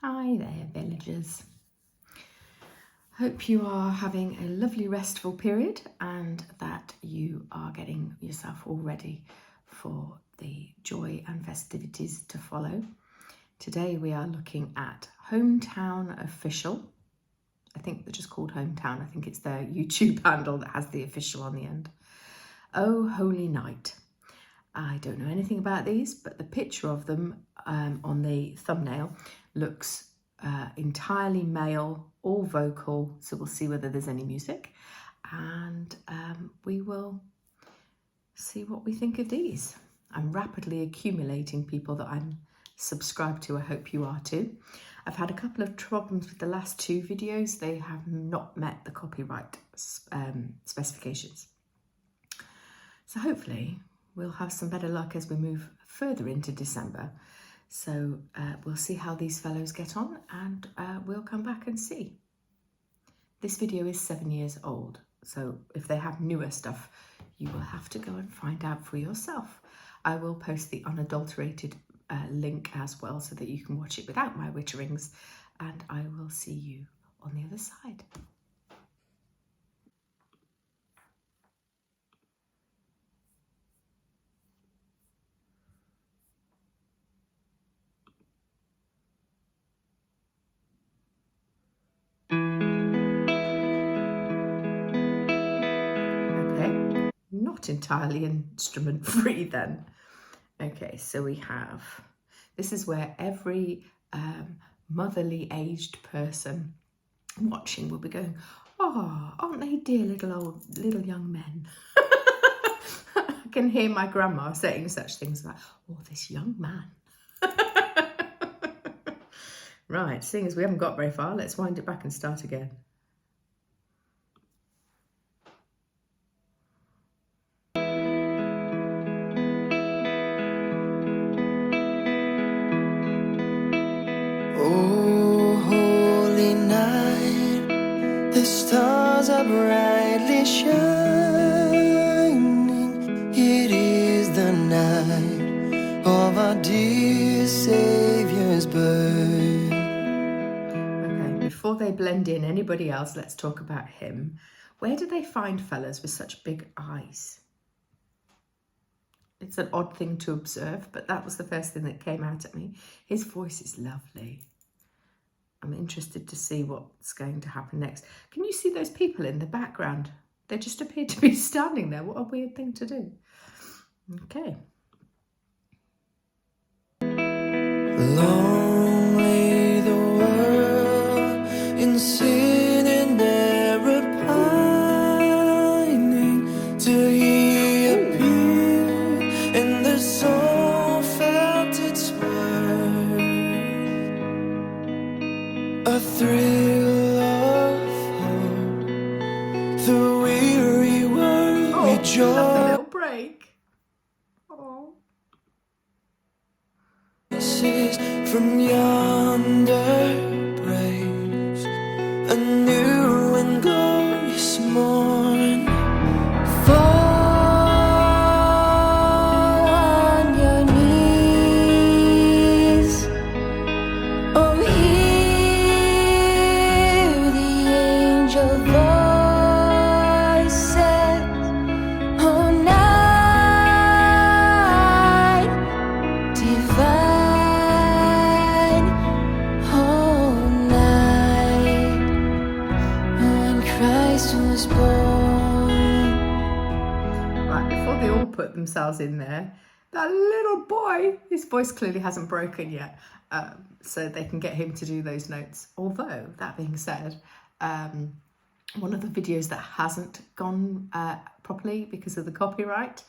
Hi there, villagers. Hope you are having a lovely restful period and that you are getting yourself all ready for the joy and festivities to follow. Today we are looking at Hometown Official. I think they're just called Hometown. I think it's their YouTube handle that has the official on the end. Oh Holy Night. I don't know anything about these, but the picture of them on the thumbnail looks entirely male, all vocal, so we'll see whether there's any music, and we will see what we think of these. I'm rapidly accumulating people that I'm subscribed to. I hope you are too. I've had a couple of problems with the last two videos. They have not met the copyright specifications. So hopefully we'll have some better luck as we move further into December. So we'll see how these fellows get on, and we'll come back and see. This video is 7 years old, so if they have newer stuff, you will have to go and find out for yourself. I will post the unadulterated link as well so that you can watch it without my witterings, and I will see you on the other side. Not entirely instrument free then. Okay, so we have, this is where every motherly aged person watching will be going, oh, aren't they dear little young men? I can hear my grandma saying such things about, oh, this young man. Right, seeing as we haven't got very far, let's wind it back and start again. Oh, holy night, the stars are brightly shining. It is the night of our dear Saviour's birth. Okay, before they blend in anybody else, let's talk about him. Where do they find fellas with such big eyes? It's an odd thing to observe, but that was the first thing that came out at me. His voice is lovely. I'm interested to see what's going to happen next. Can you see those people in the background? They just appear to be standing there. What a weird thing to do. Okay. Long lay the world in sin and error pining, till he appeared and the soul felt its worth. A thrill of hope, the weary world rejoiced. A little break. Oh. From yonder breaks a new and glorious morn. Fall on your knees, oh, hear the angel voices, oh, night divine, oh, night when Christ was born. Right, before they all put themselves in there, that little boy, his voice clearly hasn't broken yet, so they can get him to do those notes. Although, that being said, one of the videos that hasn't gone properly because of the copyright,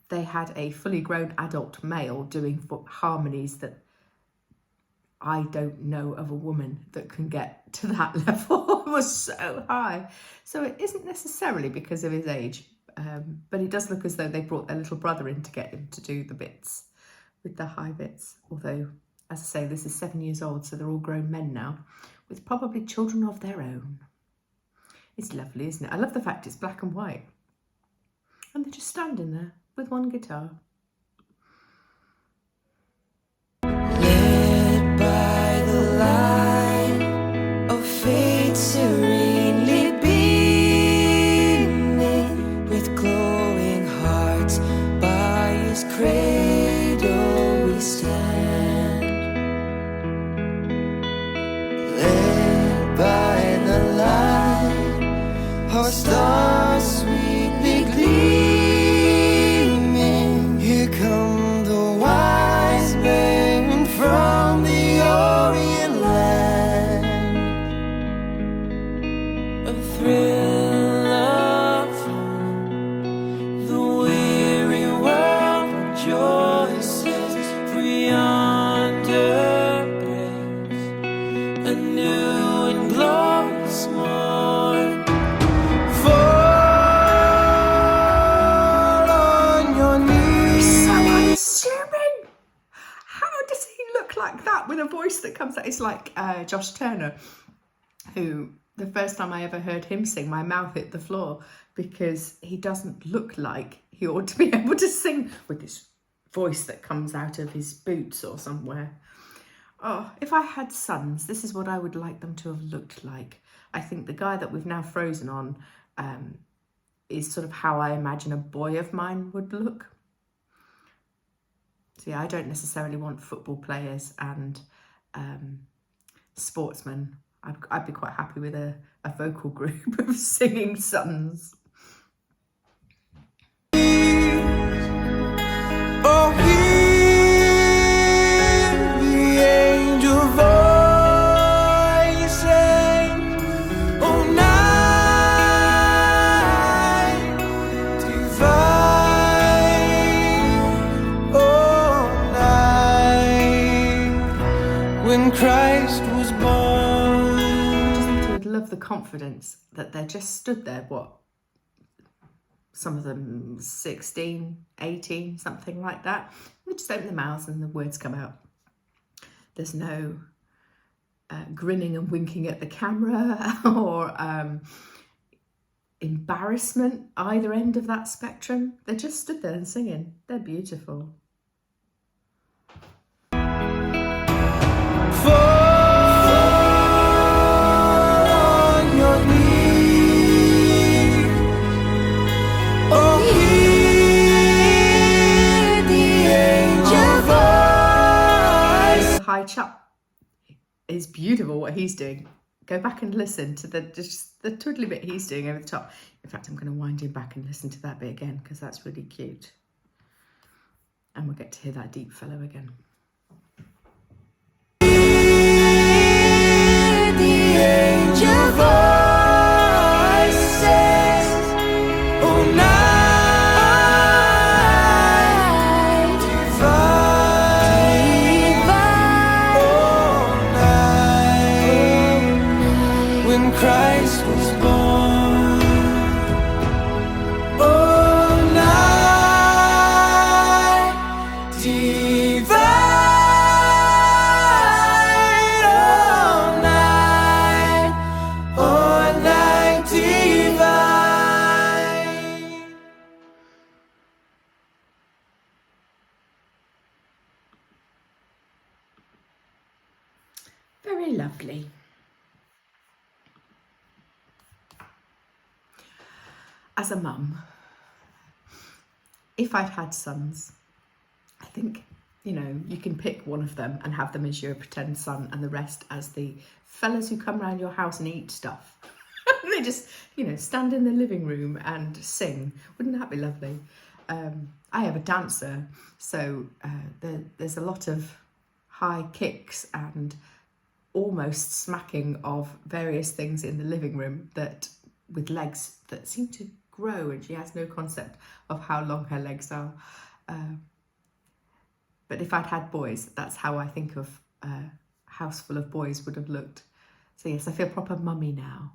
they had a fully grown adult male doing harmonies that I don't know of a woman that can get to that level. It was so high. So it isn't necessarily because of his age, but it does look as though they brought their little brother in to get him to do the bits with the high bits. Although, as I say, this is 7 years old, so they're all grown men now, with probably children of their own. It's lovely, isn't it? I love the fact it's black and white. And they're just standing there with one guitar. Led by arms, by his cradle we stand, led by the light, our stars sweetly gleaming. Here come the wise men from the Orient land. A thrill of hope, the weary world rejoices, for yonder breaks a new and glorious morn. Fall on your knees. So unassuming. How does he look like that with a voice that comes out? It's like Josh Turner, who the first time I ever heard him sing, my mouth hit the floor, because he doesn't look like he ought to be able to sing with this voice that comes out of his boots or somewhere. Oh, if I had sons, this is what I would like them to have looked like. I think the guy that we've now frozen on is sort of how I imagine a boy of mine would look. So yeah, I don't necessarily want football players and sportsmen. I'd be quite happy with a vocal group of singing sons. Oh, hear the angel voices, oh, night divine, oh, night when Christ was born. I would love the confidence that they're just stood there, some of them 16, 18, something like that. They just open their mouths and the words come out. There's no grinning and winking at the camera or embarrassment either end of that spectrum. They just stood there and singing. They're beautiful. High chap is beautiful what he's doing. Go back and listen to the twiddly bit he's doing over the top. In fact, I'm going to wind him back and listen to that bit again because that's really cute. And we'll get to hear that deep fellow again. Christ was born, oh, night divine, oh, night divine. Very lovely. As a mum, if I'd had sons, I think, you know, you can pick one of them and have them as your pretend son and the rest as the fellas who come around your house and eat stuff. They just, you know, stand in the living room and sing. Wouldn't that be lovely? I have a dancer, so there's a lot of high kicks and almost smacking of various things in the living room that with legs that seem to grow, and she has no concept of how long her legs are. But if I'd had boys, that's how I think of a house full of boys would have looked. So yes, I feel proper mummy now.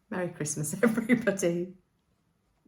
Merry Christmas, everybody.